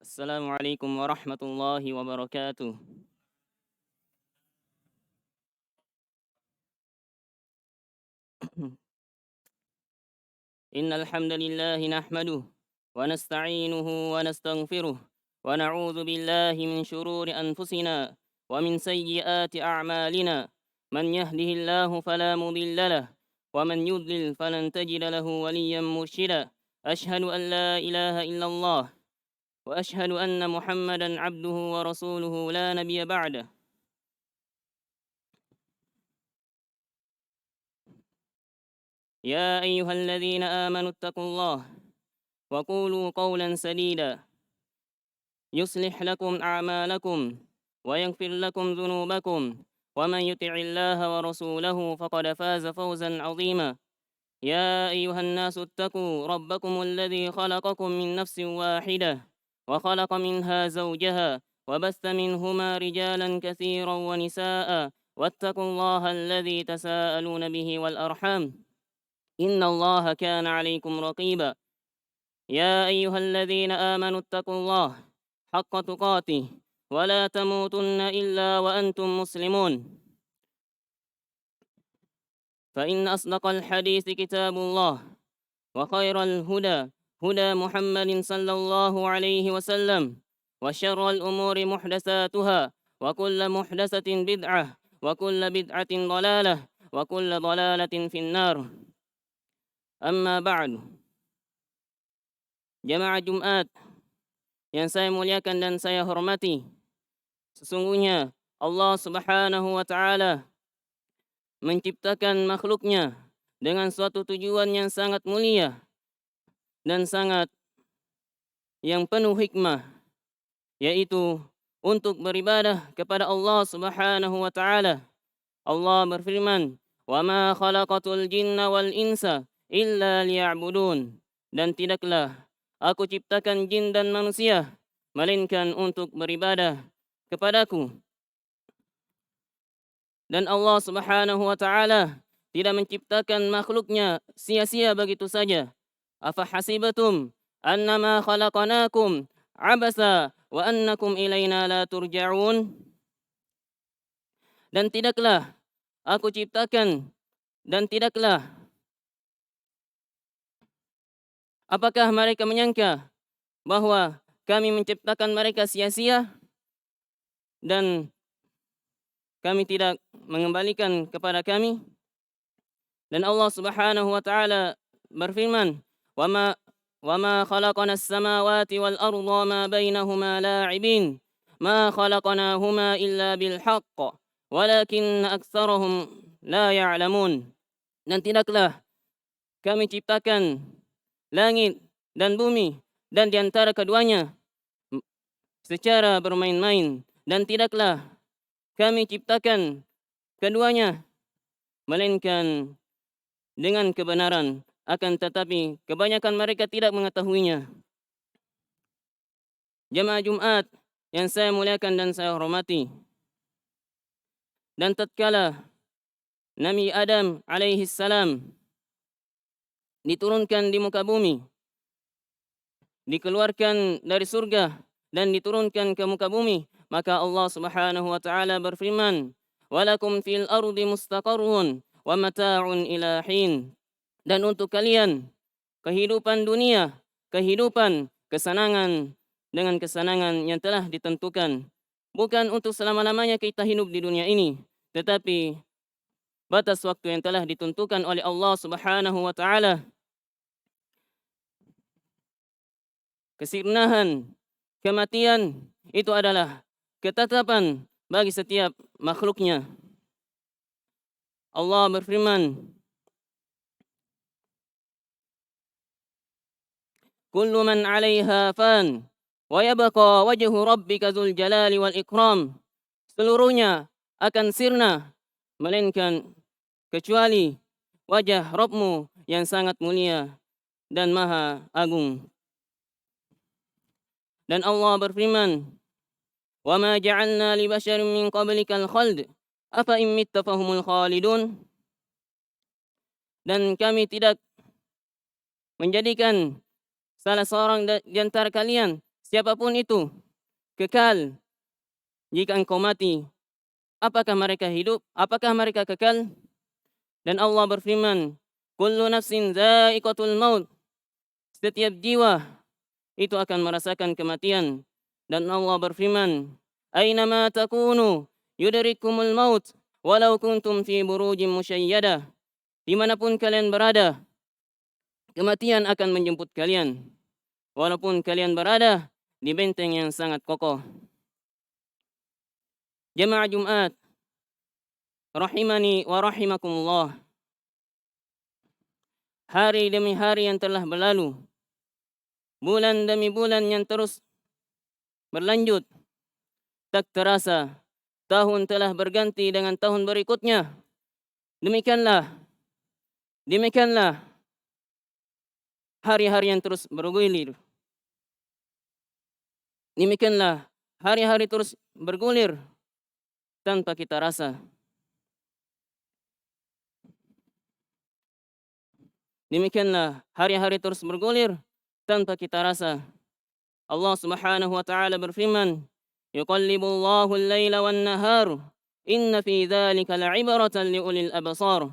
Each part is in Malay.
السلام عليكم ورحمة الله وبركاته. إن الحمد لله نحمده ونستعينه ونستغفره ونعوذ بالله من شرور أنفسنا ومن سيئات أعمالنا. من يهده الله فلا مضل له ومن يضلل فلن تجد له وليا مرشدا. أشهد أن لا إله إلا الله وأشهد أن محمدا عبده ورسوله لا نبي بعده. يا أيها الذين آمنوا اتقوا الله وقولوا قولا سديدا يصلح لكم أعمالكم ويغفر لكم ذنوبكم ومن يطع الله ورسوله فقد فاز فوزا عظيما. يا أيها الناس اتقوا ربكم الذي خلقكم من نفس واحدة وخلق منها زوجها وبث منهما رجالا كثيرا ونساء واتقوا الله الذي تساءلون به والأرحام إن الله كان عليكم رقيبا. يا أيها الذين آمنوا اتقوا الله حق تقاته ولا تموتن إلا وأنتم مسلمون. فإن أصدق الحديث كتاب الله وخير الهدى هدى محمد صلى الله عليه وسلم وشر الأمور محدثاتها وكل محدثة بدعة وكل بدعة ضلالة وكل ضلالة في النار. أما بعد, jamaah Jumat yang saya muliakan dan saya hormati, sesungguhnya Allah Subhanahu wa Ta'ala menciptakan makhluknya dengan suatu tujuan yang sangat mulia dan sangat yang penuh hikmah, yaitu untuk beribadah kepada Allah Subhanahu wa Ta'ala. Allah berfirman, "Wa ma khalaqatul jinna wal insa illa liya'budun." Dan tidaklah aku ciptakan jin dan manusia melainkan untuk beribadah kepadaku. Dan Allah Subhanahu wa Ta'ala tidak menciptakan makhluknya sia-sia begitu saja. Afa hasibatum annama khalaqnakum abasa wa annakum ilaina la turja'un. Dan tidaklah aku ciptakan dan tidaklah apakah mereka menyangka bahwa kami menciptakan mereka sia-sia dan kami tidak mengembalikan kepada kami? Dan Allah Subhanahu wa Ta'ala berfirman, "Wa ma khalaqnas samawati wal arda ma bainahuma la'ibin, ma khalaqnahuma illa bil haqq, walakin aktsarahum la ya'lamun." Dan tidaklah kami ciptakan langit dan bumi dan di antara keduanya secara bermain-main, dan tidaklah kami ciptakan keduanya melainkan dengan kebenaran, akan tetapi kebanyakan mereka tidak mengetahuinya. Jemaah Jumat yang saya muliakan dan saya hormati, dan tatkala Nabi Adam alaihi salam diturunkan di muka bumi, dikeluarkan dari surga dan diturunkan ke muka bumi, maka Allah Subhanahu wa Ta'ala berfirman, "Walakum fil ardi mustaqarrun wa mata'un ila hin." Dan untuk kalian kehidupan dunia, kehidupan kesenangan dengan kesenangan yang telah ditentukan. Bukan untuk selama-lamanya kita hidup di dunia ini, tetapi batas waktu yang telah ditentukan oleh Allah Subhanahu wa Ta'ala. Kesirnahan, kematian itu adalah ketetapan bagi setiap makhluknya. Allah berfirman, "Kullu man 'alaiha fan wa yabqa wajhu rabbika dzul jalali wal ikram." Seluruhnya akan sirna melainkan kecuali wajah Rabbmu yang sangat mulia dan maha agung. Dan Allah berfirman, "Wa ma ja'alna li basharin min qablikal khald, afa in mitta fahumul khalidun." Dan kami tidak menjadikan salah seorang di antara kalian siapapun itu, kekal jika engkau mati. Apakah mereka hidup? Apakah mereka kekal? Dan Allah berfirman, kullu nafsin dha'iqatul maut. Setiap jiwa itu akan merasakan kematian. Dan Allah berfirman, aynama takunu yudrikumul maut walau kuntum fi burujin musyayyadah. Dimanapun kalian berada, kematian akan menjemput kalian. Walaupun kalian berada di benteng yang sangat kokoh. Jamaah Jumat, rahimani wa rahimakumullah. Hari demi hari yang telah berlalu, bulan demi bulan yang terus berlanjut, tak terasa tahun telah berganti dengan tahun berikutnya. Demikianlah hari-hari yang terus bergulir. Demikianlah hari-hari terus bergulir tanpa kita rasa. Demikianlah hari-hari terus bergulir tanpa kita rasa. Allah Subhanahu wa taala berfirman, yuqallibullahu al-laila wan-nahar, inna fi dzalika la'ibratan liulil absar.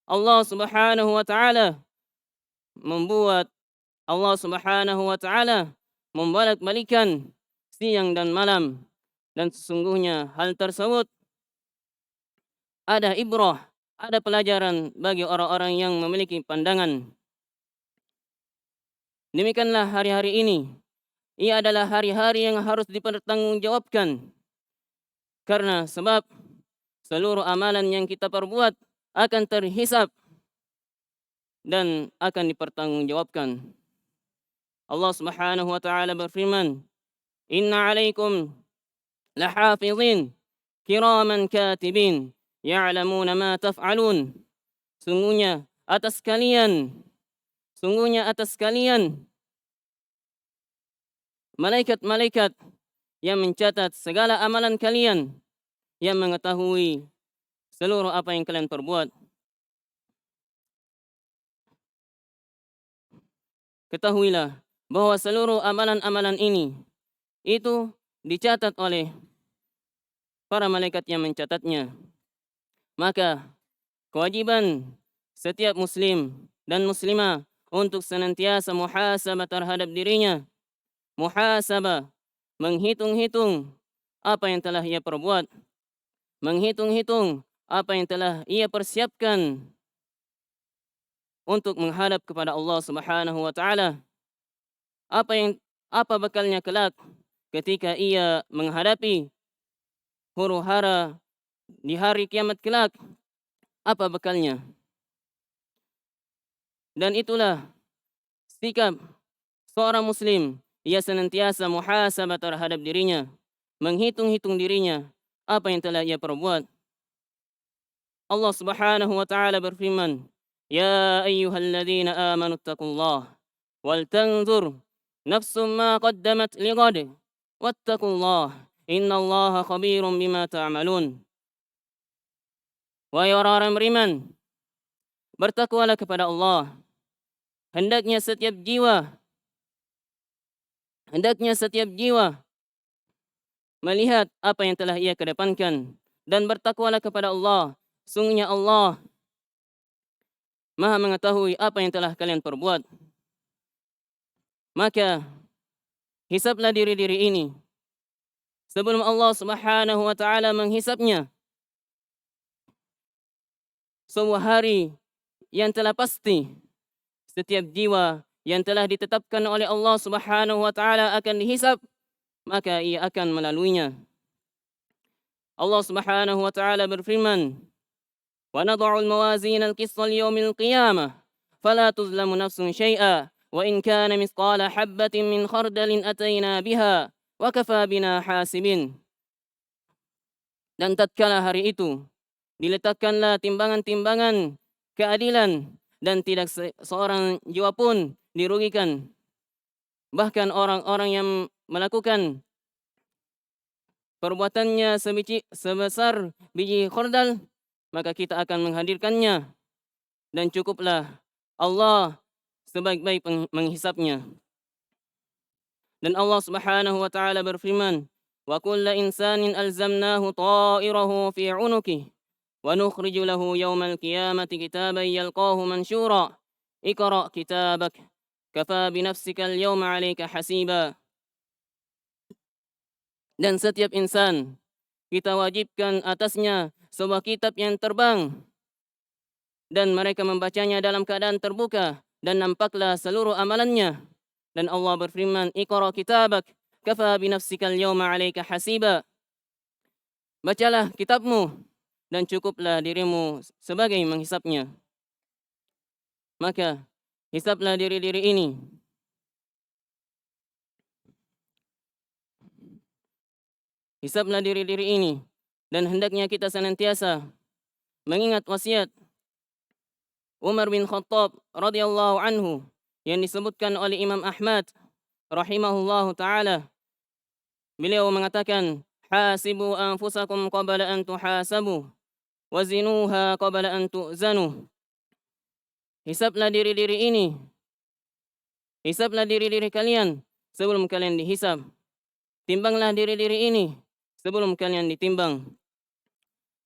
Allah Subhanahu wa taala membolak-balikan siang dan malam, dan sesungguhnya hal tersebut ada ibrah, ada pelajaran bagi orang-orang yang memiliki pandangan. Demikianlah hari-hari ini. Ia adalah hari-hari yang harus dipertanggungjawabkan. Karena sebab seluruh amalan yang kita perbuat akan terhisap dan akan dipertanggungjawabkan. Allah Subhanahu wa taala berfirman, inna alaikum lahafizin kiraman katibin ya'lamuna ma taf'alun. Sungguhnya atas kalian malaikat-malaikat yang mencatat segala amalan kalian, yang mengetahui seluruh apa yang kalian perbuat. Ketahuilah bahwa seluruh amalan-amalan ini itu dicatat oleh para malaikat yang mencatatnya. Maka kewajiban setiap muslim dan muslimah untuk senantiasa muhasabah terhadap dirinya. Muhasabah, menghitung-hitung apa yang telah ia perbuat, menghitung-hitung apa yang telah ia persiapkan untuk menghadap kepada Allah Subhanahu wa taala. Apa bekalnya kelak ketika ia menghadapi huru-hara di hari kiamat kelak? Apa bekalnya? Dan itulah sikap seorang muslim. Ia senantiasa muhasabah terhadap dirinya, menghitung-hitung dirinya apa yang telah ia perbuat. Allah Subhanahu wa taala berfirman, ya ayyuhalladzina amanu taqullaha wal tanzur nafsum ma qaddamat lighad wattaqullaha innallaha khabirum bima ta'malun. Wahai orang-orang beriman, bertakwalah kepada Allah. Hendaknya setiap jiwa melihat apa yang telah ia kedepankan, dan bertakwalah kepada Allah. Sungguhnya Allah Maha mengetahui apa yang telah kalian perbuat. Maka hisablah diri-diri ini sebelum Allah Subhanahu wa taala menghisabnya. Sebuah hari yang telah pasti, setiap jiwa yang telah ditetapkan oleh Allah Subhanahu wa taala akan dihisab, maka ia akan melaluinya. Allah Subhanahu wa taala berfirman, wa nad'u al-mawazin al-qisṭa li-yaumil qiyamah fala tuzlamu nafsun syai'a wa in kana mithqala habbatin min khardalin ataina biha wa kafa bina hasibin. Dan tatkala hari itu diletakkanlah timbangan-timbangan keadilan, dan tidak seorang jiwa pun dirugikan. Bahkan orang-orang yang melakukan perbuatannya sebesar biji khordal, maka kita akan menghadirkannya, dan cukuplah Allah sebaik-baik menghisapnya. Dan Allah Subhanahu wa taala berfirman, "Wa kulla insanin alzamnahu ta'irahu fi 'unukihi wa nukhriju lahu yawmal qiyamati kitaban yalqahu mansyura. Iqra' kitabak kafa bi nafsika al-yawma 'alaika hasiba." Dan setiap insan kita wajibkan atasnya sebuah kitab yang terbang dan mereka membacanya dalam keadaan terbuka dan nampaklah seluruh amalannya. Dan Allah berfirman, "Iqra' kitabak kafa bi nafsika al-yawma 'alaika hasiba." Bacalah kitabmu dan cukuplah dirimu sebagai menghisapnya. Maka hisaplah diri-diri ini. Hisaplah diri-diri ini dan hendaknya kita senantiasa mengingat wasiat Umar bin Khattab radhiyallahu anhu yang disebutkan oleh Imam Ahmad rahimahullahu taala. Beliau mengatakan, "Hasibu anfusakum qabla an tuhasabu, wazinuha qabla an tu'zanu." Hisaplah diri-diri ini. Hisaplah diri-diri kalian sebelum kalian dihisap. Timbanglah diri-diri ini sebelum kalian ditimbang.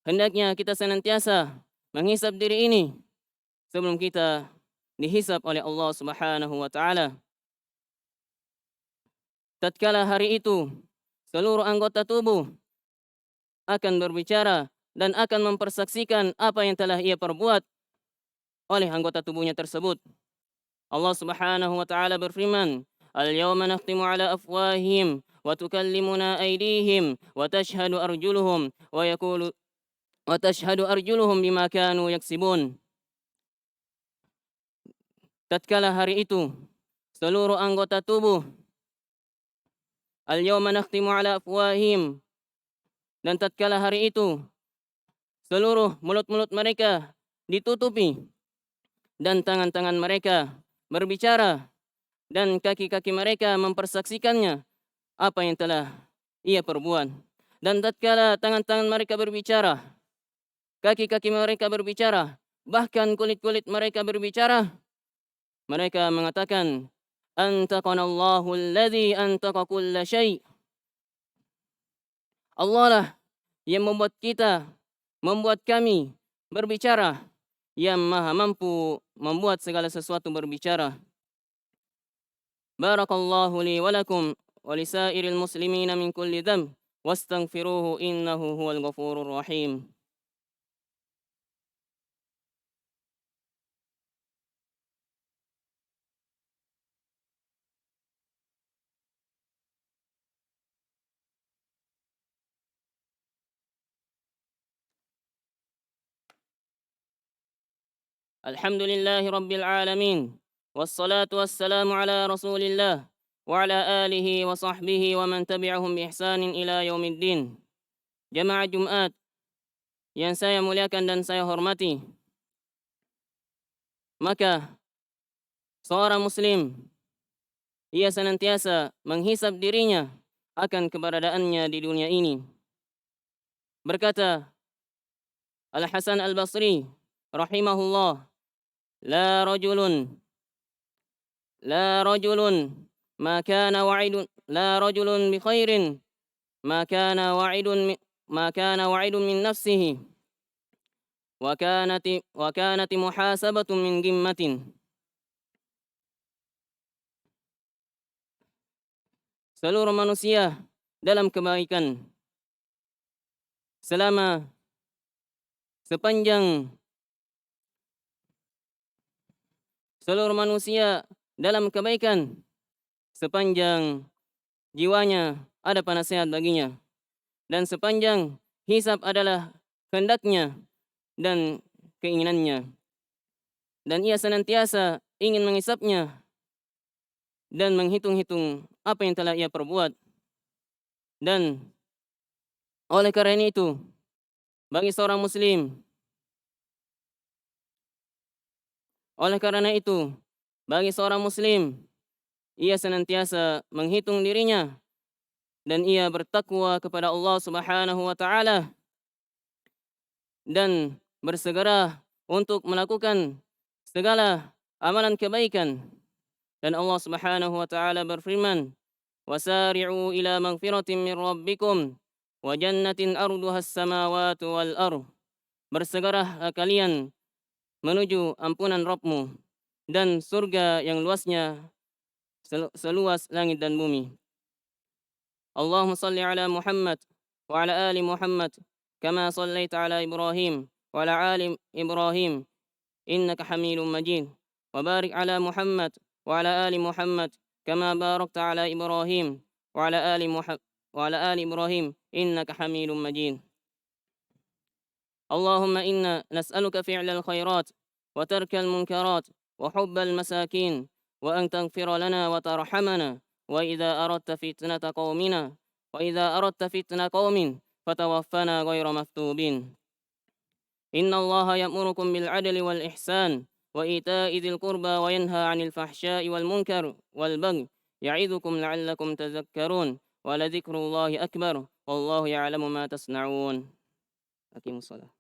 Hendaknya kita senantiasa menghisap diri ini sebelum kita dihisap oleh Allah Subhanahu wa taala. Tatkala hari itu, seluruh anggota tubuh akan berbicara dan akan mempersaksikan apa yang telah ia perbuat oleh anggota tubuhnya tersebut. Allah Subhanahu wa taala berfirman, "Al-yawma nakhtimu ala afwahihim wa tukallimuna aydihim wa tashhadu arjuluhum bima kanu yaksibun." Tatkala hari itu, seluruh anggota tubuh, "Al-yawma nakhtimu ala afwahihim," dan tatkala hari itu, seluruh mulut-mulut mereka ditutupi dan tangan-tangan mereka berbicara dan kaki-kaki mereka mempersaksikannya apa yang telah ia perbuat. Dan tatkala tangan-tangan mereka berbicara, kaki-kaki mereka berbicara, bahkan kulit-kulit mereka berbicara, mereka mengatakan, "Antaqanallahu alladzi antaqa kulla syai'." Allah lah yang membuat kami berbicara, yang maha mampu membuat segala sesuatu berbicara. Barakallahu li wa lakum wa lisairil muslimina min kulli dhanb wastaghfiruhu innahu huwal ghafurur rahim. Alhamdulillahi rabbil alamin. Wassalatu wassalamu ala Rasulillah wa ala alihi wa sahbihi wa man tabi'ahum bi ihsanin ila yaumiddin. Jamaah Jumat yang saya muliakan dan saya hormati, maka seorang muslim ia senantiasa menghisap dirinya akan keberadaannya di dunia ini. Berkata Al-Hasan Al-Basri rahimahullah, "La rajulun ma kana wa'idun la rajulun bi khairin ma kana wa'idun min nafsihi wa kanat muhasabatun min gimmatin." Seluruh manusia dalam kebaikan selama sepanjang seluruh manusia dalam kebaikan sepanjang jiwanya ada penasihat baginya, dan sepanjang hisab adalah kehendaknya dan keinginannya, dan ia senantiasa ingin menghisapnya dan menghitung-hitung apa yang telah ia perbuat. Dan oleh karena itu, bagi seorang muslim, ia senantiasa menghitung dirinya dan ia bertakwa kepada Allah Subhanahu wa taala dan bersegera untuk melakukan segala amalan kebaikan. Dan Allah Subhanahu wa taala berfirman, وسارعوا إلى مغفرة من ربكم وجنة أرضها السماوات والأرض. Bersegeralah kalian menuju ampunan Rabbmu dan surga yang luasnya seluas langit dan bumi. Allahumma salli ala Muhammad wa ala ali Muhammad kama sallaita ala Ibrahim wa ala ali Ibrahim innaka Hamidum Majid. Wa barik ala Muhammad wa ala ali Muhammad kama barakta ala Ibrahim wa ala ali Ibrahim innaka Hamidum Majid. اللهم إنا نسألك فعل الخيرات وترك المنكرات وحب المساكين وأن تغفر لنا وترحمنا وإذا أردت فتنة قوم فتوفنا غير مفتوبين. إن الله يأمركم بالعدل والإحسان وإيتاء ذي القربى وينهى عن الفحشاء والمنكر والبغي يعظكم لعلكم تذكرون ولذكر الله أكبر والله يعلم ما تصنعون. أقيموا الصلاة.